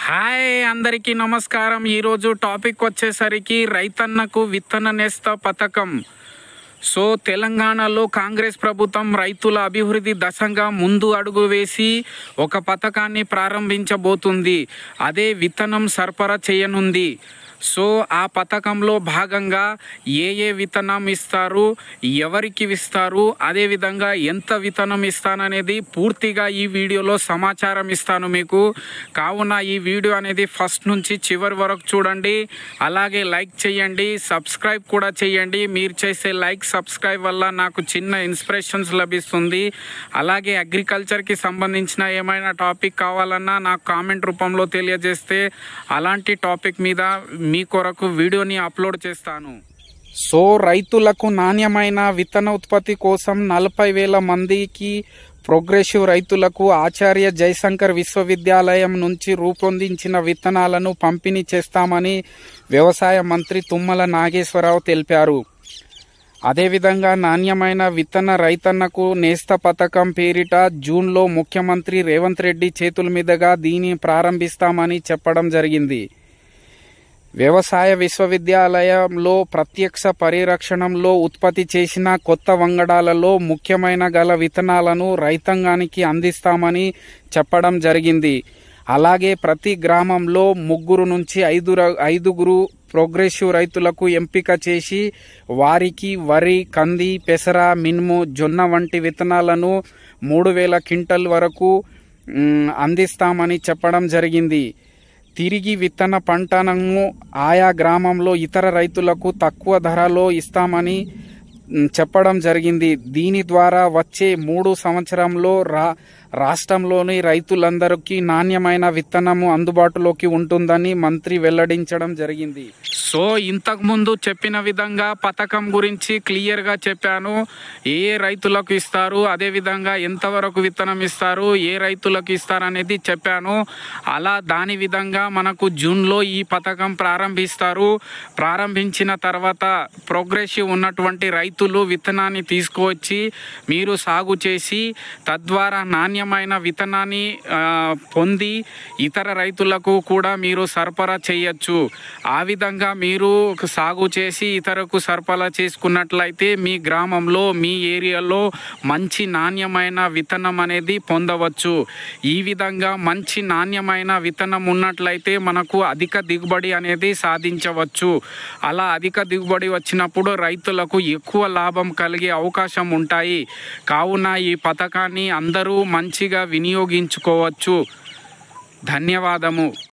Hi అందరికీ నమస్కారం. ఈరోజు టాపిక్ వచ్చేసరికి రైతన్నకు విత్తన నేస్త పథకం. తెలంగాణలో కాంగ్రెస్ ప్రభుత్వం రైతుల అభివృద్ధి దశగా ముందు అడుగు వేసి ఒక పథకాన్ని ప్రారంభించబోతుంది. అదే విత్తనం సరఫరా చేయనుంది. ఆ పథకంలో భాగంగా ఏ విత్తనం ఇస్తారు, ఎవరికి ఇస్తారు, అదేవిధంగా ఎంత విత్తనం ఇస్తాననేది పూర్తిగా ఈ వీడియోలో సమాచారం ఇస్తాను మీకు. కావున ఈ వీడియో అనేది ఫస్ట్ నుంచి చివరి వరకు చూడండి. అలాగే లైక్ చేయండి, సబ్స్క్రైబ్ కూడా చేయండి. మీరు చేసే లైక్ సబ్స్క్రైబ్ వల్ల నాకు చిన్న ఇన్స్పిరేషన్స్ లభిస్తుంది. అలాగే అగ్రికల్చర్కి సంబంధించిన ఏమైనా టాపిక్ కావాలన్నా నాకు కామెంట్ రూపంలో తెలియజేస్తే అలాంటి టాపిక్ మీద మీ కొరకు వీడియోని అప్లోడ్ చేస్తాను. రైతులకు నాణ్యమైన విత్తన ఉత్పత్తి కోసం 40,000 మందికి ప్రోగ్రెసివ్ రైతులకు ఆచార్య జయశంకర్ విశ్వవిద్యాలయం నుంచి రూపొందించిన విత్తనాలను పంపిణీ చేస్తామని వ్యవసాయ మంత్రి తుమ్మల నాగేశ్వరరావు తెలిపారు. అదేవిధంగా నాణ్యమైన విత్తన రైతన్నకు నేస్త పథకం పేరిట జూన్లో ముఖ్యమంత్రి రేవంత్ రెడ్డి చేతుల మీదుగా దీన్ని ప్రారంభిస్తామని చెప్పడం జరిగింది. వ్యవసాయ విశ్వవిద్యాలయంలో ప్రత్యక్ష పరిరక్షణలో ఉత్పత్తి చేసిన కొత్త వంగడాలలో ముఖ్యమైన గల విత్తనాలను రైతాంగానికి అందిస్తామని చెప్పడం జరిగింది. అలాగే ప్రతి గ్రామంలో 3 నుంచి 5 ప్రోగ్రెసివ్ రైతులకు ఎంపిక చేసి వారికి వరి, కంది, పెసర, మినుము, జొన్న వంటి విత్తనాలను 3,000 క్వింటల్ వరకు అందిస్తామని చెప్పడం జరిగింది. తిరిగి విత్తన పంటను ఆయా గ్రామంలో ఇతర రైతులకు తక్కువ ధరలో ఇస్తామని చెప్పడం జరిగింది. దీని ద్వారా వచ్చే 3 సంవత్సరంలో రాష్ట్రంలోని రైతులందరికీ నాణ్యమైన విత్తనము అందుబాటులోకి ఉంటుందని మంత్రి వెల్లడించడం జరిగింది. ఇంతకుముందు చెప్పిన విధంగా పథకం గురించి క్లియర్గా చెప్పాను. ఏ రైతులకు ఇస్తారు, అదేవిధంగా ఎంతవరకు విత్తనం ఇస్తారు, ఏ రైతులకు ఇస్తారు అనేది చెప్పాను. అలా దాని విధంగా మనకు జూన్లో ఈ పథకం ప్రారంభిస్తారు. ప్రారంభించిన తర్వాత ప్రోగ్రెసివ్ ఉన్నటువంటి రైతులు విత్తనాన్ని తీసుకువచ్చి మీరు సాగు చేసి తద్వారా నాణ్యమైన విత్తనాన్ని పొంది ఇతర రైతులకు కూడా మీరు సరఫరా చేయొచ్చు. ఆ విధంగా మీరు సాగు చేసి ఇతరకు సరఫరా చేసుకున్నట్లయితే మీ గ్రామంలో, మీ ఏరియాలో మంచి నాణ్యమైన విత్తనం అనేది పొందవచ్చు. ఈ విధంగా మంచి నాణ్యమైన విత్తనం ఉన్నట్లయితే మనకు అధిక దిగుబడి అనేది సాధించవచ్చు. అలా అధిక దిగుబడి వచ్చినప్పుడు రైతులకు ఎక్కువ లాభం కలిగే అవకాశం ఉంటాయి. కావున ఈ పథకాన్ని అందరూ మంచిగా వినియోగించుకోవచ్చు. ధన్యవాదము.